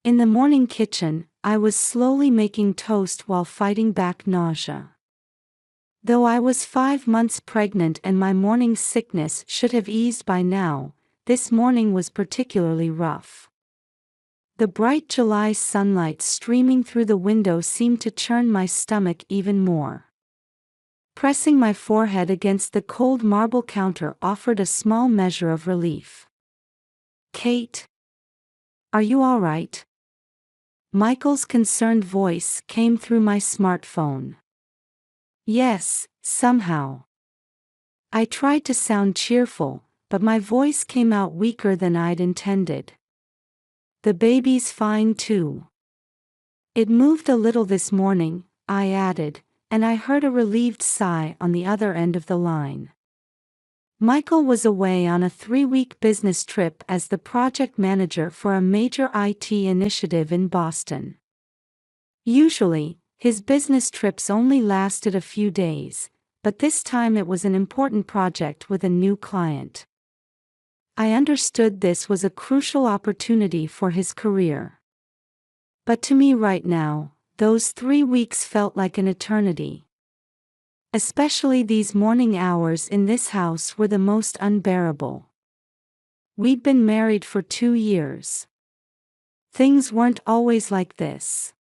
In the morning kitchen, I was slowly making toast while fighting back nausea. Though I was 5 months pregnant and my morning sickness should have eased by now, this morning was particularly rough. The bright July sunlight streaming through the window seemed to churn my stomach even more. Pressing my forehead against the cold marble counter offered a small measure of relief. "Kate? Are you all right?" Michael's concerned voice came through my smartphone. Yes, somehow. I tried to sound cheerful, but my voice came out weaker than I'd intended. "The baby's fine too. It moved a little this morning," I added, and I heard a relieved sigh on the other end of the line. Michael was away on a 3-week business trip as the project manager for a major IT initiative in Boston. Usually, his business trips only lasted a few days, but this time it was an important project with a new client. I understood this was a crucial opportunity for his career. But to me right now, those 3 weeks felt like an eternity. Especially these morning hours in this house were the most unbearable. We'd been married for 2 years. Things weren't always like this.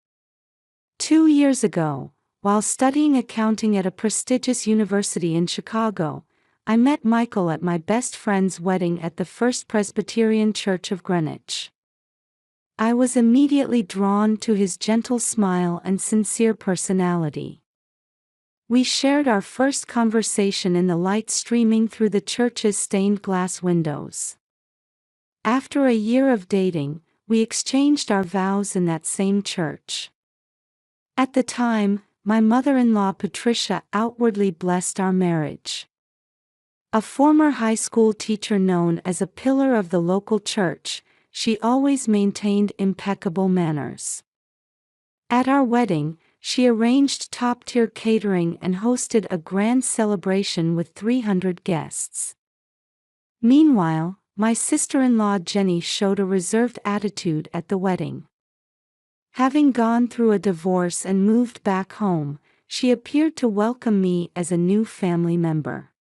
2 years ago, while studying accounting at a prestigious university in Chicago, I met Michael at my best friend's wedding at the First Presbyterian Church of Greenwich. I was immediately drawn to his gentle smile and sincere personality. We shared our first conversation in the light streaming through the church's stained glass windows. After a year of dating, we exchanged our vows in that same church. At the time, my mother-in-law Patricia outwardly blessed our marriage. A former high school teacher known as a pillar of the local church, she always maintained impeccable manners. At our wedding, she arranged top-tier catering and hosted a grand celebration with 300 guests. Meanwhile, my sister-in-law Jenny showed a reserved attitude at the wedding. Having gone through a divorce and moved back home, she appeared to welcome me as a new family member.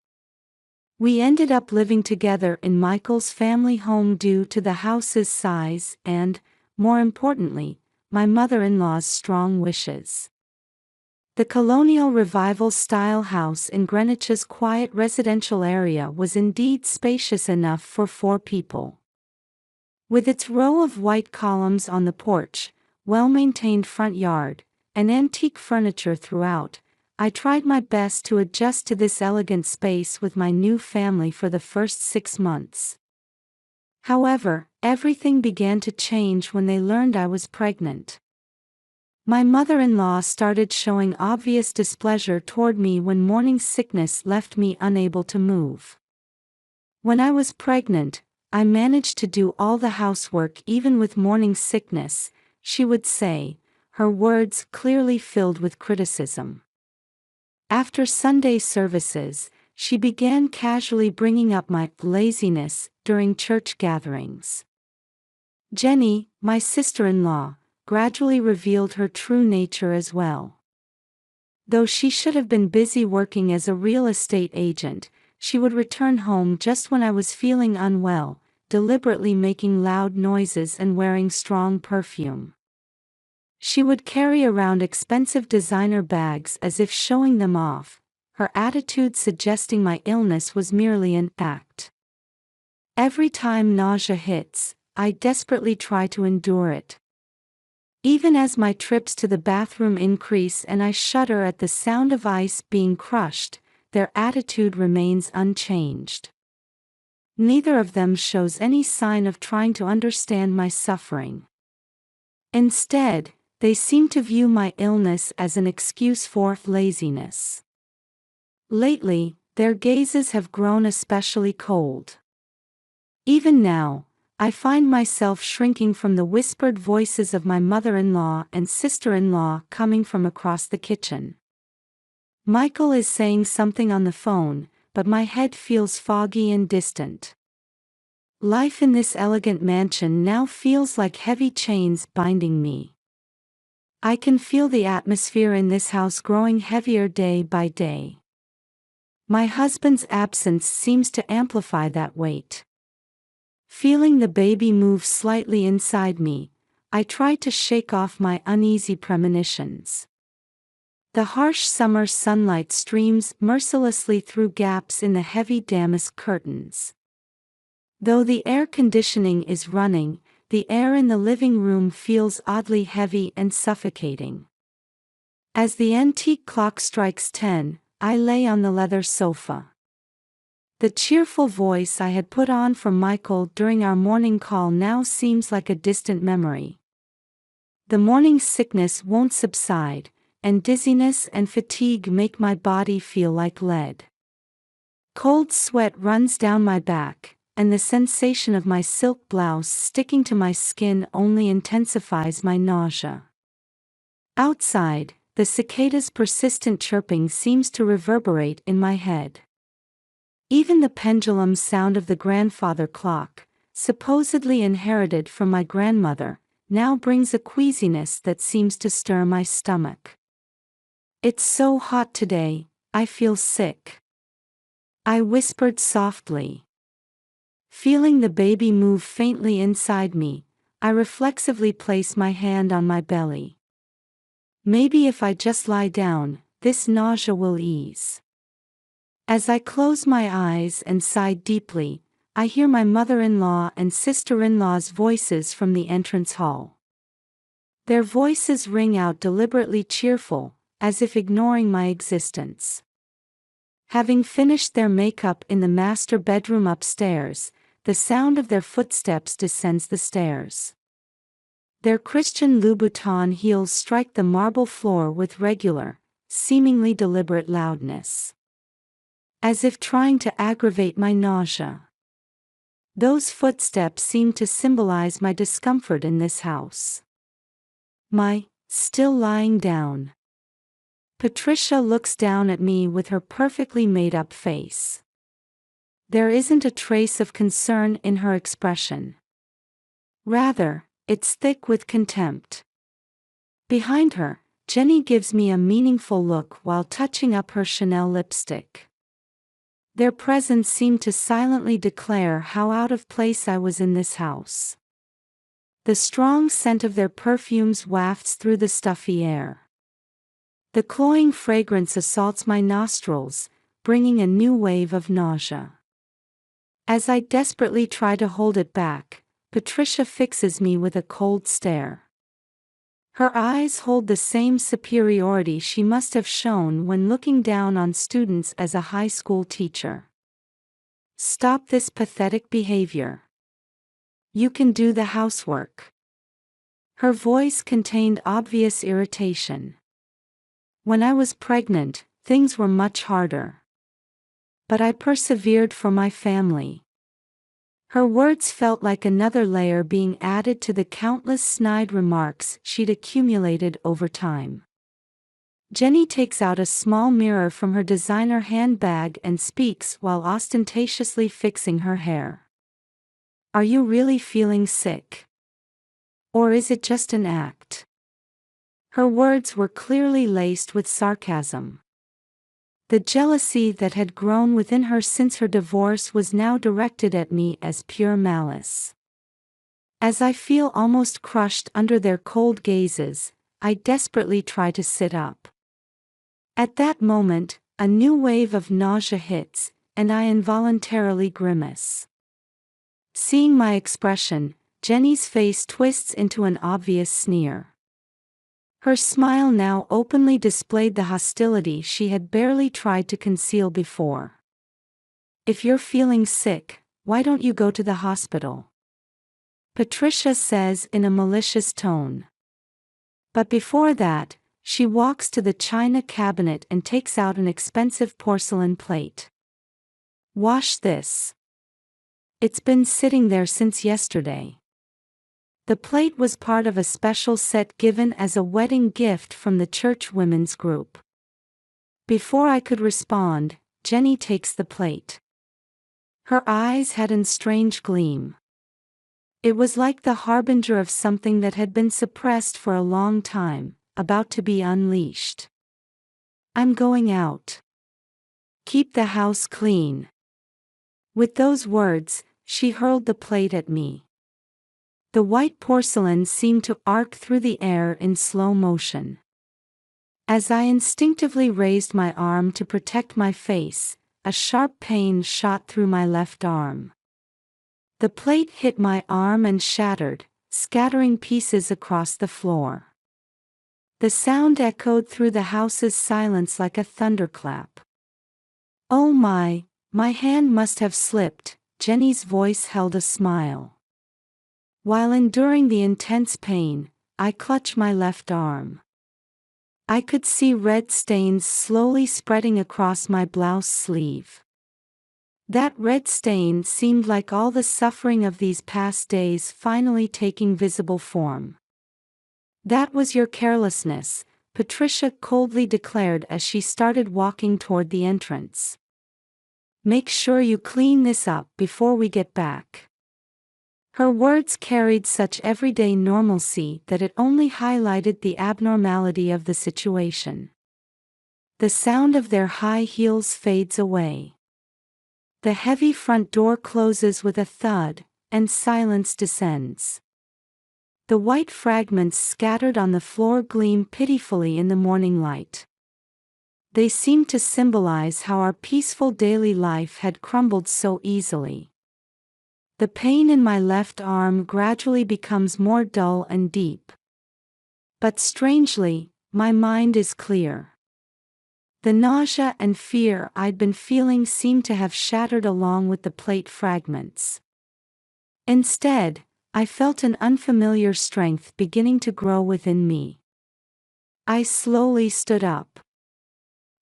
We ended up living together in Michael's family home due to the house's size and, more importantly, my mother-in-law's strong wishes. The colonial revival-style house in Greenwich's quiet residential area was indeed spacious enough for 4 people. With its row of white columns on the porch, well-maintained front yard, and antique furniture throughout, I tried my best to adjust to this elegant space with my new family for the first 6 months. However, everything began to change when they learned I was pregnant. My mother-in-law started showing obvious displeasure toward me when morning sickness left me unable to move. When I was pregnant, I managed to do all the housework even with morning sickness, she would say, her words clearly filled with criticism. After Sunday services, she began casually bringing up my laziness during church gatherings. Jenny, my sister-in-law, gradually revealed her true nature as well. Though she should have been busy working as a real estate agent, she would return home just when I was feeling unwell, deliberately making loud noises and wearing strong perfume. She would carry around expensive designer bags as if showing them off, her attitude suggesting my illness was merely an act. Every time nausea hits, I desperately try to endure it. Even as my trips to the bathroom increase and I shudder at the sound of ice being crushed, their attitude remains unchanged. Neither of them shows any sign of trying to understand my suffering. Instead, they seem to view my illness as an excuse for laziness. Lately, their gazes have grown especially cold. Even now, I find myself shrinking from the whispered voices of my mother-in-law and sister-in-law coming from across the kitchen. Michael is saying something on the phone, but my head feels foggy and distant. Life in this elegant mansion now feels like heavy chains binding me. I can feel the atmosphere in this house growing heavier day by day. My husband's absence seems to amplify that weight. Feeling the baby move slightly inside me, I try to shake off my uneasy premonitions. The harsh summer sunlight streams mercilessly through gaps in the heavy damask curtains. Though the air conditioning is running, the air in the living room feels oddly heavy and suffocating. As the antique clock strikes 10, I lay on the leather sofa. The cheerful voice I had put on for Michael during our morning call now seems like a distant memory. The morning sickness won't subside, and dizziness and fatigue make my body feel like lead. Cold sweat runs down my back, and the sensation of my silk blouse sticking to my skin only intensifies my nausea. Outside, the cicada's persistent chirping seems to reverberate in my head. Even the pendulum sound of the grandfather clock, supposedly inherited from my grandmother, now brings a queasiness that seems to stir my stomach. "It's so hot today, I feel sick," I whispered softly. Feeling the baby move faintly inside me, I reflexively place my hand on my belly. Maybe if I just lie down, this nausea will ease. As I close my eyes and sigh deeply, I hear my mother-in-law and sister-in-law's voices from the entrance hall. Their voices ring out deliberately cheerful, as if ignoring my existence. Having finished their makeup in the master bedroom upstairs, the sound of their footsteps descends the stairs. Their Christian Louboutin heels strike the marble floor with regular, seemingly deliberate loudness, as if trying to aggravate my nausea. Those footsteps seem to symbolize my discomfort in this house. Still lying down. Patricia looks down at me with her perfectly made-up face. There isn't a trace of concern in her expression. Rather, it's thick with contempt. Behind her, Jenny gives me a meaningful look while touching up her Chanel lipstick. Their presence seemed to silently declare how out of place I was in this house. The strong scent of their perfumes wafts through the stuffy air. The cloying fragrance assaults my nostrils, bringing a new wave of nausea. As I desperately try to hold it back, Patricia fixes me with a cold stare. Her eyes hold the same superiority she must have shown when looking down on students as a high school teacher. "Stop this pathetic behavior. You can do the housework." Her voice contained obvious irritation. When I was pregnant, things were much harder. But I persevered for my family. Her words felt like another layer being added to the countless snide remarks she'd accumulated over time. Jenny takes out a small mirror from her designer handbag and speaks while ostentatiously fixing her hair. "Are you really feeling sick? Or is it just an act?" Her words were clearly laced with sarcasm. The jealousy that had grown within her since her divorce was now directed at me as pure malice. As I feel almost crushed under their cold gazes, I desperately try to sit up. At that moment, a new wave of nausea hits, and I involuntarily grimace. Seeing my expression, Jenny's face twists into an obvious sneer. Her smile now openly displayed the hostility she had barely tried to conceal before. "If you're feeling sick, why don't you go to the hospital?" Patricia says in a malicious tone. But before that, she walks to the china cabinet and takes out an expensive porcelain plate. "Wash this. It's been sitting there since yesterday." The plate was part of a special set given as a wedding gift from the church women's group. Before I could respond, Jenny takes the plate. Her eyes had a strange gleam. It was like the harbinger of something that had been suppressed for a long time, about to be unleashed. "I'm going out. Keep the house clean." With those words, she hurled the plate at me. The white porcelain seemed to arc through the air in slow motion. As I instinctively raised my arm to protect my face, a sharp pain shot through my left arm. The plate hit my arm and shattered, scattering pieces across the floor. The sound echoed through the house's silence like a thunderclap. "Oh my hand must have slipped," Jenny's voice held a smile. While enduring the intense pain, I clutched my left arm. I could see red stains slowly spreading across my blouse sleeve. That red stain seemed like all the suffering of these past days finally taking visible form. "That was your carelessness," Patricia coldly declared as she started walking toward the entrance. "Make sure you clean this up before we get back." Her words carried such everyday normalcy that it only highlighted the abnormality of the situation. The sound of their high heels fades away. The heavy front door closes with a thud, and silence descends. The white fragments scattered on the floor gleam pitifully in the morning light. They seemed to symbolize how our peaceful daily life had crumbled so easily. The pain in my left arm gradually becomes more dull and deep. But strangely, my mind is clear. The nausea and fear I'd been feeling seemed to have shattered along with the plate fragments. Instead, I felt an unfamiliar strength beginning to grow within me. I slowly stood up.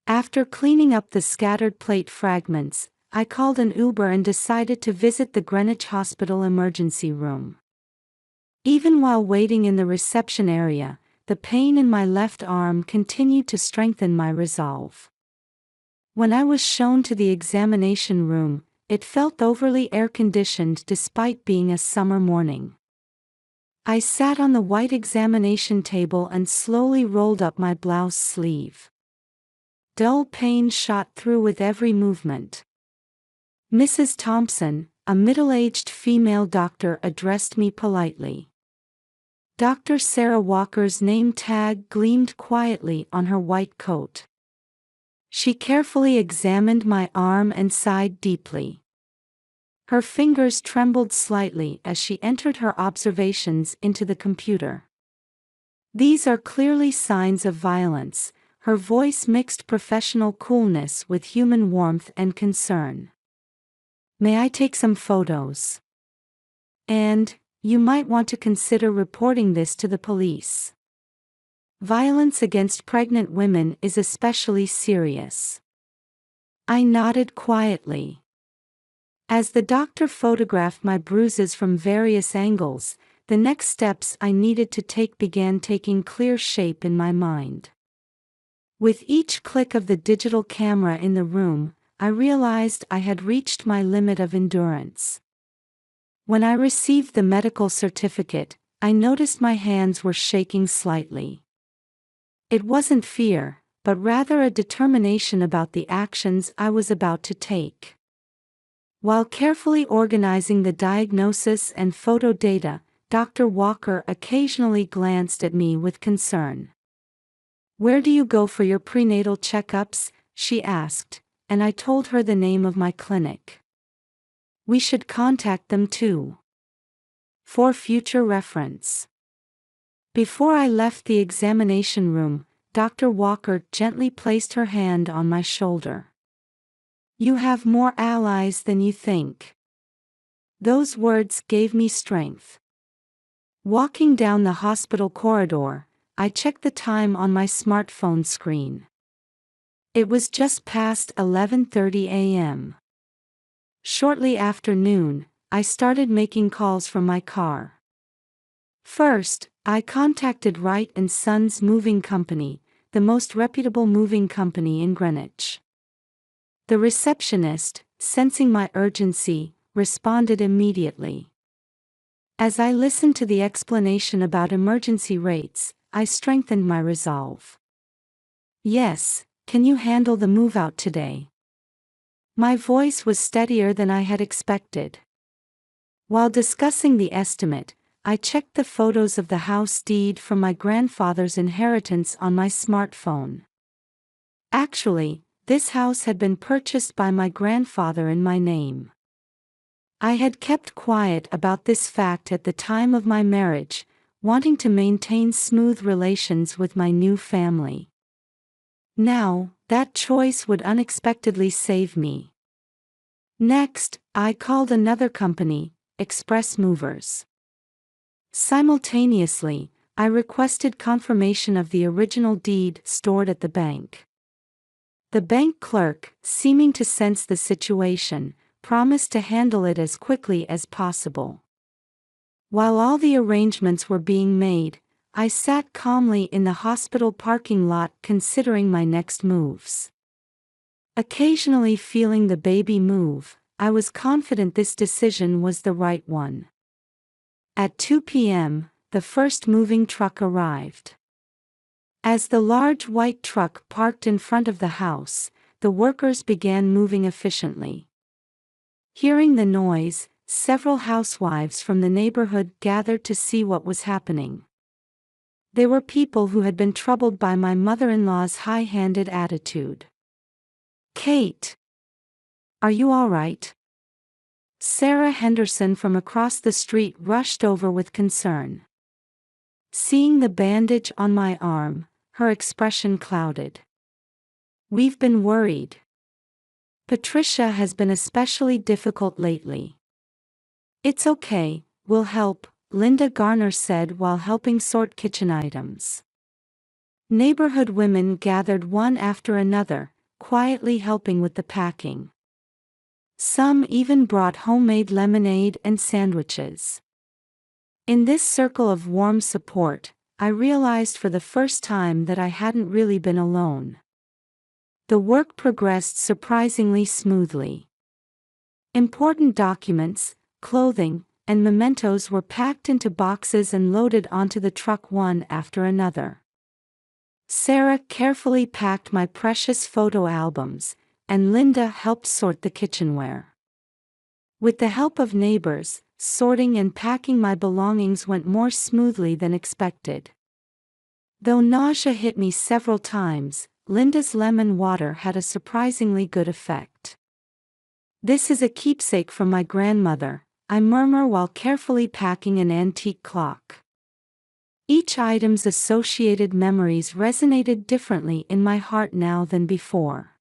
After cleaning up the scattered plate fragments, I called an Uber and decided to visit the Greenwich Hospital emergency room. Even while waiting in the reception area, the pain in my left arm continued to strengthen my resolve. When I was shown to the examination room, it felt overly air-conditioned despite being a summer morning. I sat on the white examination table and slowly rolled up my blouse sleeve. Dull pain shot through with every movement. "Mrs. Thompson," a middle-aged female doctor addressed me politely. Dr. Sarah Walker's name tag gleamed quietly on her white coat. She carefully examined my arm and sighed deeply. Her fingers trembled slightly as she entered her observations into the computer. "These are clearly signs of violence," her voice mixed professional coolness with human warmth and concern. "May I take some photos? And, you might want to consider reporting this to the police. Violence against pregnant women is especially serious." I nodded quietly. As the doctor photographed my bruises from various angles, the next steps I needed to take began taking clear shape in my mind. With each click of the digital camera in the room, I realized I had reached my limit of endurance. When I received the medical certificate, I noticed my hands were shaking slightly. It wasn't fear, but rather a determination about the actions I was about to take. While carefully organizing the diagnosis and photo data, Dr. Walker occasionally glanced at me with concern. "Where do you go for your prenatal checkups?" she asked, and I told her the name of my clinic. "We should contact them too, for future reference." Before I left the examination room, Dr. Walker gently placed her hand on my shoulder. "You have more allies than you think." Those words gave me strength. Walking down the hospital corridor, I checked the time on my smartphone screen. It was just past 11:30 a.m. Shortly after noon, I started making calls from my car. First, I contacted Wright & Sons Moving Company, the most reputable moving company in Greenwich. The receptionist, sensing my urgency, responded immediately. As I listened to the explanation about emergency rates, I strengthened my resolve. Yes, can you handle the move out today? My voice was steadier than I had expected. While discussing the estimate, I checked the photos of the house deed from my grandfather's inheritance on my smartphone. Actually, this house had been purchased by my grandfather in my name. I had kept quiet about this fact at the time of my marriage, wanting to maintain smooth relations with my new family. Now, that choice would unexpectedly save me. Next, I called another company, Express Movers. Simultaneously, I requested confirmation of the original deed stored at the bank. The bank clerk, seeming to sense the situation, promised to handle it as quickly as possible. While all the arrangements were being made, I sat calmly in the hospital parking lot considering my next moves. Occasionally feeling the baby move, I was confident this decision was the right one. At 2 p.m., the first moving truck arrived. As the large white truck parked in front of the house, the workers began moving efficiently. Hearing the noise, several housewives from the neighborhood gathered to see what was happening. They were people who had been troubled by my mother-in-law's high-handed attitude. "Kate, are you all right?" Sarah Henderson from across the street rushed over with concern. Seeing the bandage on my arm, her expression clouded. "We've been worried. Patricia has been especially difficult lately." "It's okay, we'll help," Linda Garner said while helping sort kitchen items. Neighborhood women gathered one after another, quietly helping with the packing. Some even brought homemade lemonade and sandwiches. In this circle of warm support, I realized for the first time that I hadn't really been alone. The work progressed surprisingly smoothly. Important documents, clothing, and mementos were packed into boxes and loaded onto the truck one after another. Sarah carefully packed my precious photo albums, and Linda helped sort the kitchenware. With the help of neighbors, sorting and packing my belongings went more smoothly than expected. Though nausea hit me several times, Linda's lemon water had a surprisingly good effect. "This is a keepsake from my grandmother," I murmur while carefully packing an antique clock. Each item's associated memories resonated differently in my heart now than before.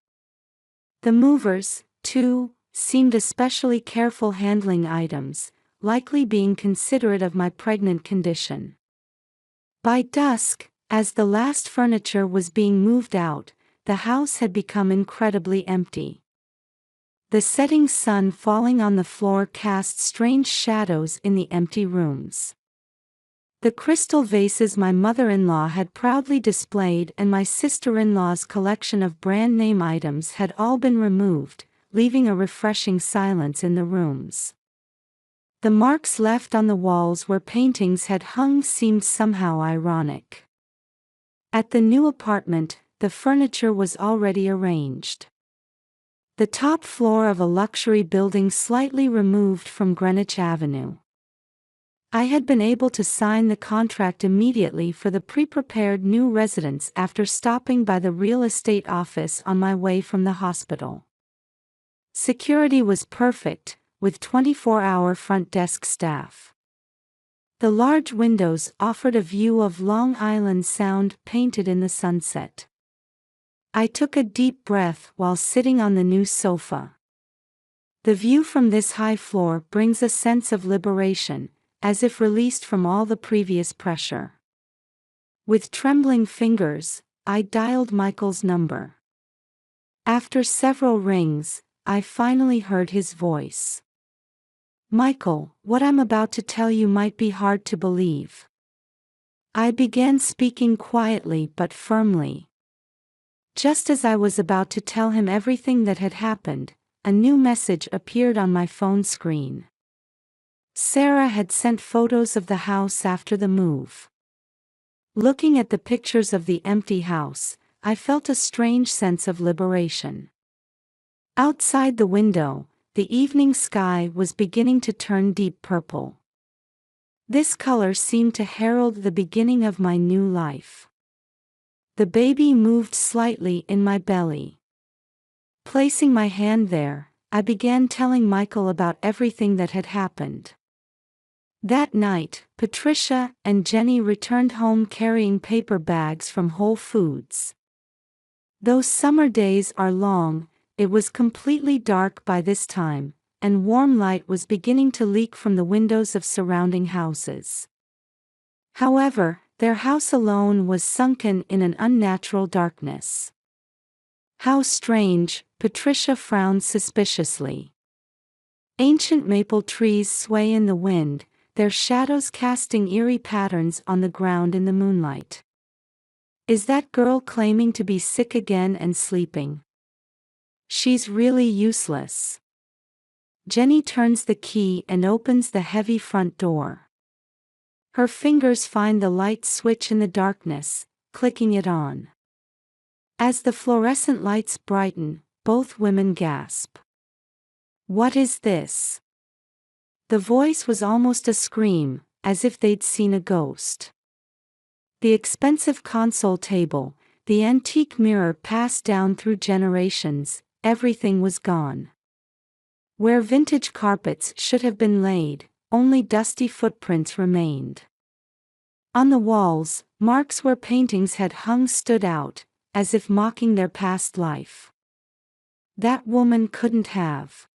The movers, too, seemed especially careful handling items, likely being considerate of my pregnant condition. By dusk, as the last furniture was being moved out, the house had become incredibly empty. The setting sun falling on the floor cast strange shadows in the empty rooms. The crystal vases my mother-in-law had proudly displayed and my sister-in-law's collection of brand-name items had all been removed, leaving a refreshing silence in the rooms. The marks left on the walls where paintings had hung seemed somehow ironic. At the new apartment, the furniture was already arranged. The top floor of a luxury building slightly removed from Greenwich Avenue. I had been able to sign the contract immediately for the pre-prepared new residence after stopping by the real estate office on my way from the hospital. Security was perfect, with 24-hour front desk staff. The large windows offered a view of Long Island Sound painted in the sunset. I took a deep breath while sitting on the new sofa. The view from this high floor brings a sense of liberation, as if released from all the previous pressure. With trembling fingers, I dialed Michael's number. After several rings, I finally heard his voice. "Michael, what I'm about to tell you might be hard to believe." I began speaking quietly but firmly. Just as I was about to tell him everything that had happened, a new message appeared on my phone screen. Sarah had sent photos of the house after the move. Looking at the pictures of the empty house, I felt a strange sense of liberation. Outside the window, the evening sky was beginning to turn deep purple. This color seemed to herald the beginning of my new life. The baby moved slightly in my belly. Placing my hand there, I began telling Michael about everything that had happened. That night, Patricia and Jenny returned home carrying paper bags from Whole Foods. Though summer days are long, it was completely dark by this time, and warm light was beginning to leak from the windows of surrounding houses. However, their house alone was sunken in an unnatural darkness. How strange, Patricia frowned suspiciously. Ancient maple trees sway in the wind, their shadows casting eerie patterns on the ground in the moonlight. Is that girl claiming to be sick again and sleeping? She's really useless. Jenny turns the key and opens the heavy front door. Her fingers find the light switch in the darkness, clicking it on. As the fluorescent lights brighten, both women gasp. What is this? The voice was almost a scream, as if they'd seen a ghost. The expensive console table, the antique mirror passed down through generations, everything was gone. Where vintage carpets should have been laid, only dusty footprints remained. On the walls, marks where paintings had hung stood out, as if mocking their past life. That woman couldn't have.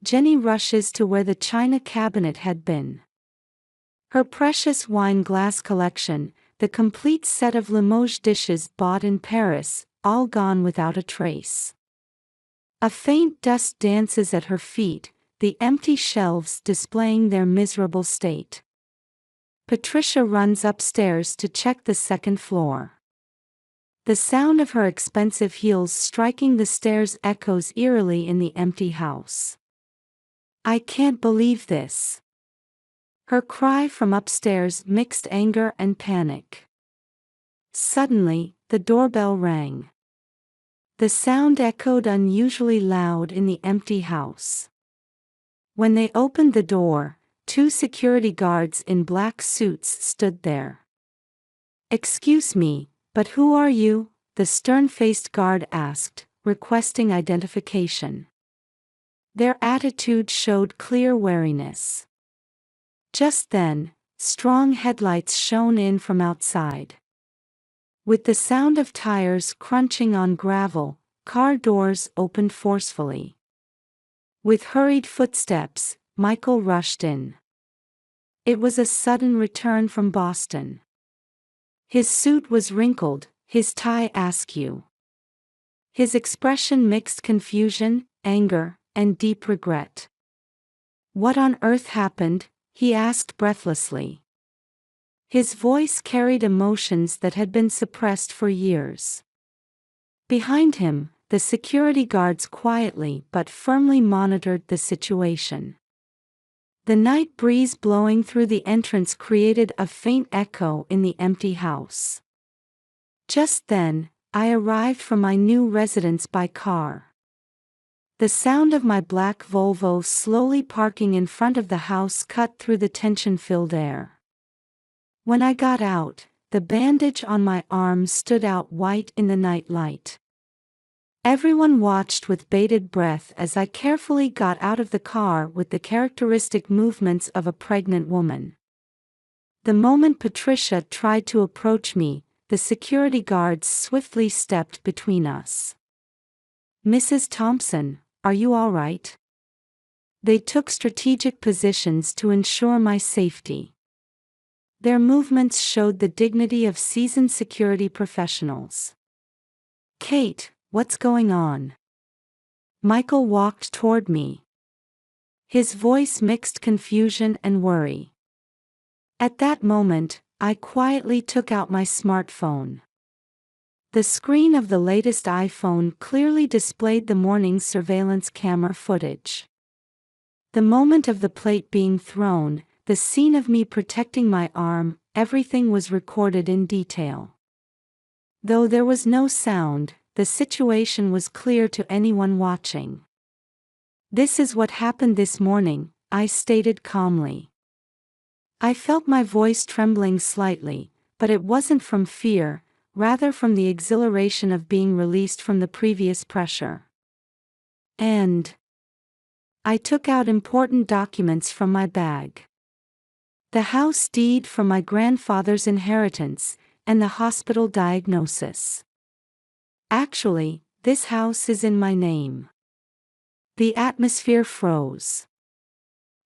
Jenny rushes to where the china cabinet had been. Her precious wine glass collection, the complete set of Limoges dishes bought in Paris, all gone without a trace. A faint dust dances at her feet, the empty shelves displaying their miserable state. Patricia runs upstairs to check the second floor. The sound of her expensive heels striking the stairs echoes eerily in the empty house. I can't believe this. Her cry from upstairs mixed anger and panic. Suddenly, the doorbell rang. The sound echoed unusually loud in the empty house. When they opened the door, 2 security guards in black suits stood there. Excuse me, but who are you? The stern-faced guard asked, requesting identification. Their attitude showed clear wariness. Just then, strong headlights shone in from outside. With the sound of tires crunching on gravel, car doors opened forcefully. With hurried footsteps, Michael rushed in. It was a sudden return from Boston. His suit was wrinkled, his tie askew. His expression mixed confusion, anger, and deep regret. What on earth happened? He asked breathlessly. His voice carried emotions that had been suppressed for years. Behind him, the security guards quietly but firmly monitored the situation. The night breeze blowing through the entrance created a faint echo in the empty house. Just then, I arrived from my new residence by car. The sound of my black Volvo slowly parking in front of the house cut through the tension-filled air. When I got out, the bandage on my arm stood out white in the night light. Everyone watched with bated breath as I carefully got out of the car with the characteristic movements of a pregnant woman. The moment Patricia tried to approach me, the security guards swiftly stepped between us. Mrs. Thompson, are you all right? They took strategic positions to ensure my safety. Their movements showed the dignity of seasoned security professionals. Kate, what's going on? Michael walked toward me. His voice mixed confusion and worry. At that moment, I quietly took out my smartphone. The screen of the latest iPhone clearly displayed the morning's surveillance camera footage. The moment of the plate being thrown, the scene of me protecting my arm, everything was recorded in detail. Though there was no sound, the situation was clear to anyone watching. "This is what happened this morning," I stated calmly. I felt my voice trembling slightly, but it wasn't from fear, rather from the exhilaration of being released from the previous pressure. And I took out important documents from my bag. The house deed from my grandfather's inheritance, and the hospital diagnosis. Actually, this house is in my name. The atmosphere froze.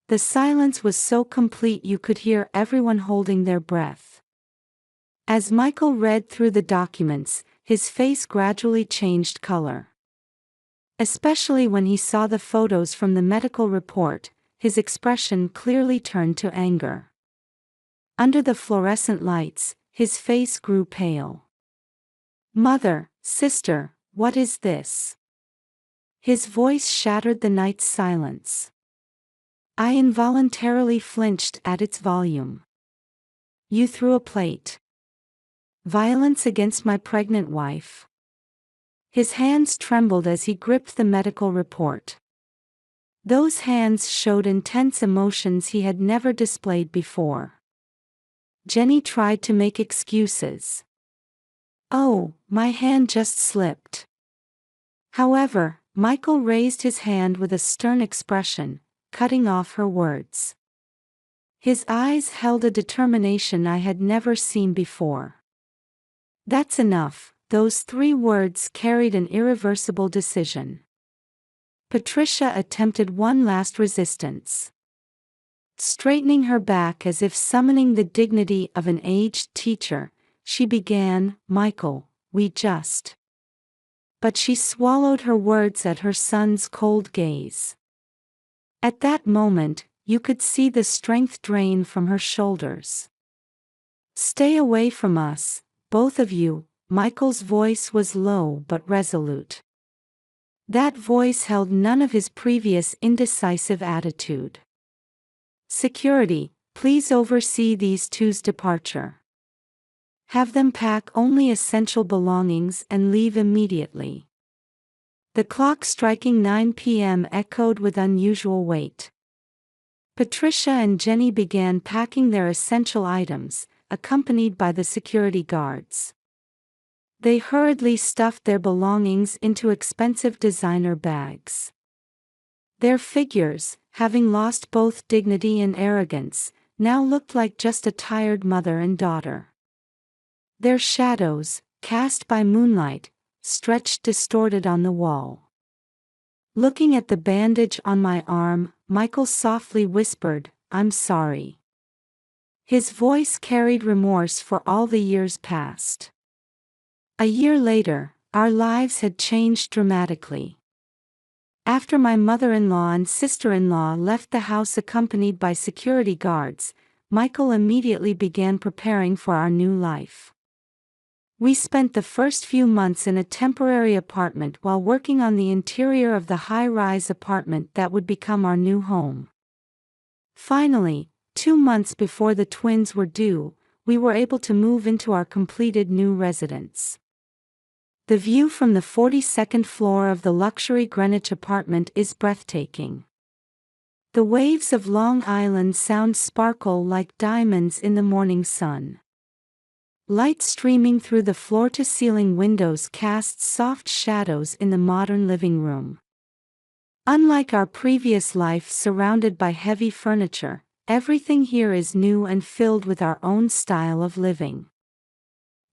The silence was so complete you could hear everyone holding their breath. As Michael read through the documents, his face gradually changed color. Especially when he saw the photos from the medical report, his expression clearly turned to anger. Under the fluorescent lights, his face grew pale. "Mother, sister, what is this?" His voice shattered the night's silence. I involuntarily flinched at its volume. "You threw a plate. Violence against my pregnant wife." His hands trembled as he gripped the medical report. Those hands showed intense emotions he had never displayed before. Jenny tried to make excuses. "Oh, my hand just slipped." However, Michael raised his hand with a stern expression, cutting off her words. His eyes held a determination I had never seen before. "That's enough." Those 3 words carried an irreversible decision. Patricia attempted one last resistance. Straightening her back as if summoning the dignity of an aged teacher, she began, "Michael, we just..." But she swallowed her words at her son's cold gaze. At that moment, you could see the strength drain from her shoulders. "Stay away from us, both of you." Michael's voice was low but resolute. That voice held none of his previous indecisive attitude. "Security, please oversee these two's departure. Have them pack only essential belongings and leave immediately." The clock striking 9 p.m. echoed with unusual weight. Patricia and Jenny began packing their essential items, accompanied by the security guards. They hurriedly stuffed their belongings into expensive designer bags. Their figures, having lost both dignity and arrogance, now looked like just a tired mother and daughter. Their shadows, cast by moonlight, stretched distorted on the wall. Looking at the bandage on my arm, Michael softly whispered, "I'm sorry." His voice carried remorse for all the years past. A year later, our lives had changed dramatically. After my mother-in-law and sister-in-law left the house accompanied by security guards, Michael immediately began preparing for our new life. We spent the first few months in a temporary apartment while working on the interior of the high-rise apartment that would become our new home. Finally, 2 months before the twins were due, we were able to move into our completed new residence. The view from the 42nd floor of the luxury Greenwich apartment is breathtaking. The waves of Long Island Sound sparkle like diamonds in the morning sun. Light streaming through the floor-to-ceiling windows casts soft shadows in the modern living room. Unlike our previous life surrounded by heavy furniture, everything here is new and filled with our own style of living.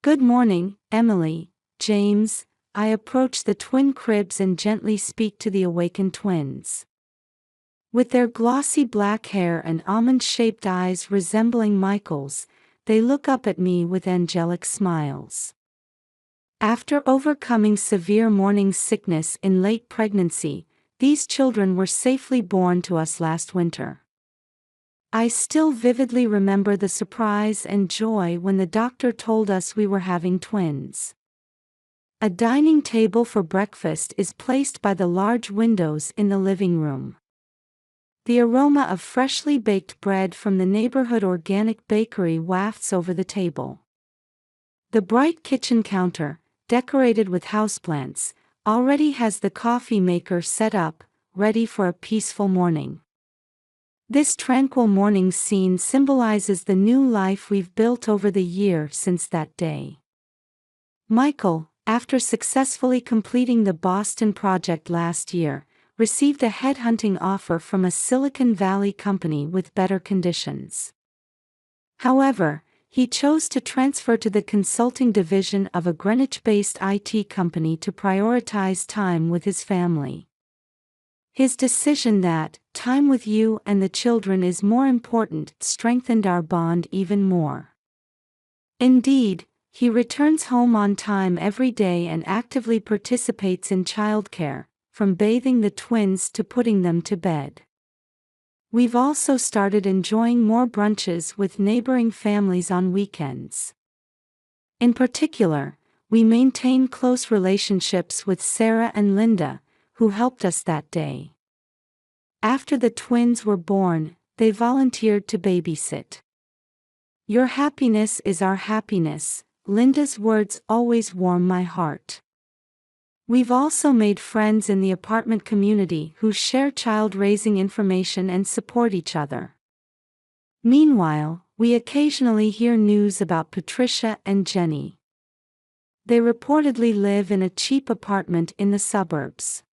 "Good morning, Emily, James." I approach the twin cribs and gently speak to the awakened twins. With their glossy black hair and almond-shaped eyes resembling Michael's, they look up at me with angelic smiles. After overcoming severe morning sickness in late pregnancy, these children were safely born to us last winter. I still vividly remember the surprise and joy when the doctor told us we were having twins. A dining table for breakfast is placed by the large windows in the living room. The aroma of freshly baked bread from the neighborhood organic bakery wafts over the table. The bright kitchen counter, decorated with houseplants, already has the coffee maker set up, ready for a peaceful morning. This tranquil morning scene symbolizes the new life we've built over the year since that day. Michael, after successfully completing the Boston project last year, received a headhunting offer from a Silicon Valley company with better conditions. However, he chose to transfer to the consulting division of a Greenwich-based IT company to prioritize time with his family. His decision that time with you and the children is more important strengthened our bond even more. Indeed, he returns home on time every day and actively participates in childcare, from bathing the twins to putting them to bed. We've also started enjoying more brunches with neighboring families on weekends. In particular, we maintain close relationships with Sarah and Linda, who helped us that day. After the twins were born, they volunteered to babysit. "Your happiness is our happiness," Linda's words always warm my heart. We've also made friends in the apartment community who share child-raising information and support each other. Meanwhile, we occasionally hear news about Patricia and Jenny. They reportedly live in a cheap apartment in the suburbs.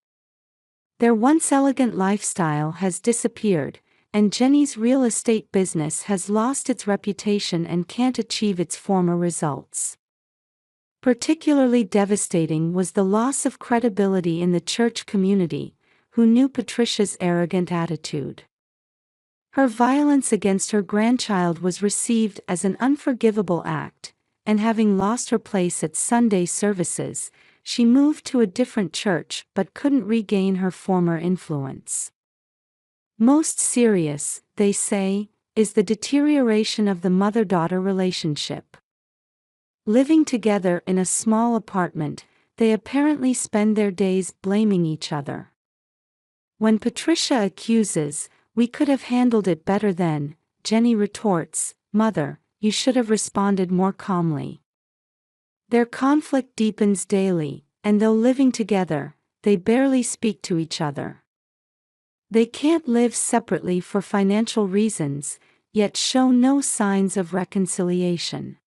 Their once elegant lifestyle has disappeared, and Jenny's real estate business has lost its reputation and can't achieve its former results. Particularly devastating was the loss of credibility in the church community, who knew Patricia's arrogant attitude. Her violence against her grandchild was received as an unforgivable act, and having lost her place at Sunday services, she moved to a different church but couldn't regain her former influence. Most serious, they say, is the deterioration of the mother-daughter relationship. Living together in a small apartment, they apparently spend their days blaming each other. When Patricia accuses, "We could have handled it better then," Jenny retorts, "Mother, you should have responded more calmly." Their conflict deepens daily, and though living together, they barely speak to each other. They can't live separately for financial reasons, yet show no signs of reconciliation.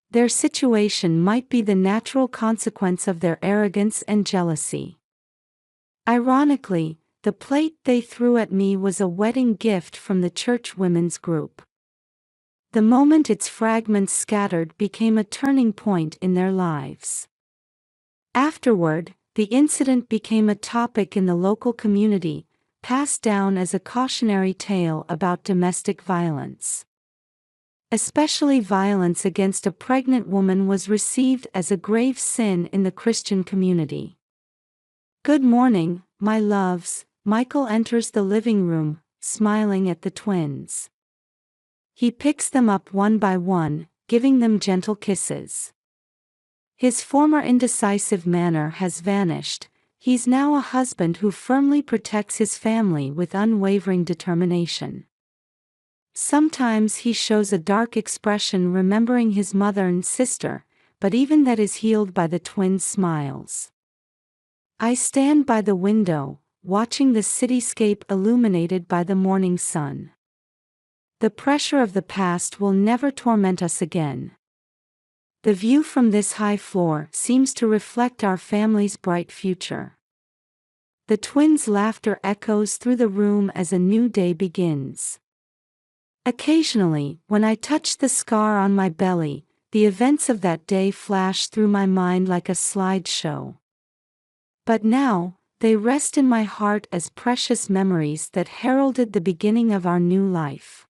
Their situation might be the natural consequence of their arrogance and jealousy. Ironically, the plate they threw at me was a wedding gift from the church women's group. The moment its fragments scattered became a turning point in their lives. Afterward, the incident became a topic in the local community, passed down as a cautionary tale about domestic violence. Especially violence against a pregnant woman was received as a grave sin in the Christian community. "Good morning, my loves," Michael enters the living room, smiling at the twins. He picks them up one by one, giving them gentle kisses. His former indecisive manner has vanished. He's now a husband who firmly protects his family with unwavering determination. Sometimes he shows a dark expression remembering his mother and sister, but even that is healed by the twins' smiles. I stand by the window, watching the cityscape illuminated by the morning sun. The pressure of the past will never torment us again. The view from this high floor seems to reflect our family's bright future. The twins' laughter echoes through the room as a new day begins. Occasionally, when I touch the scar on my belly, the events of that day flash through my mind like a slideshow. But now, they rest in my heart as precious memories that heralded the beginning of our new life.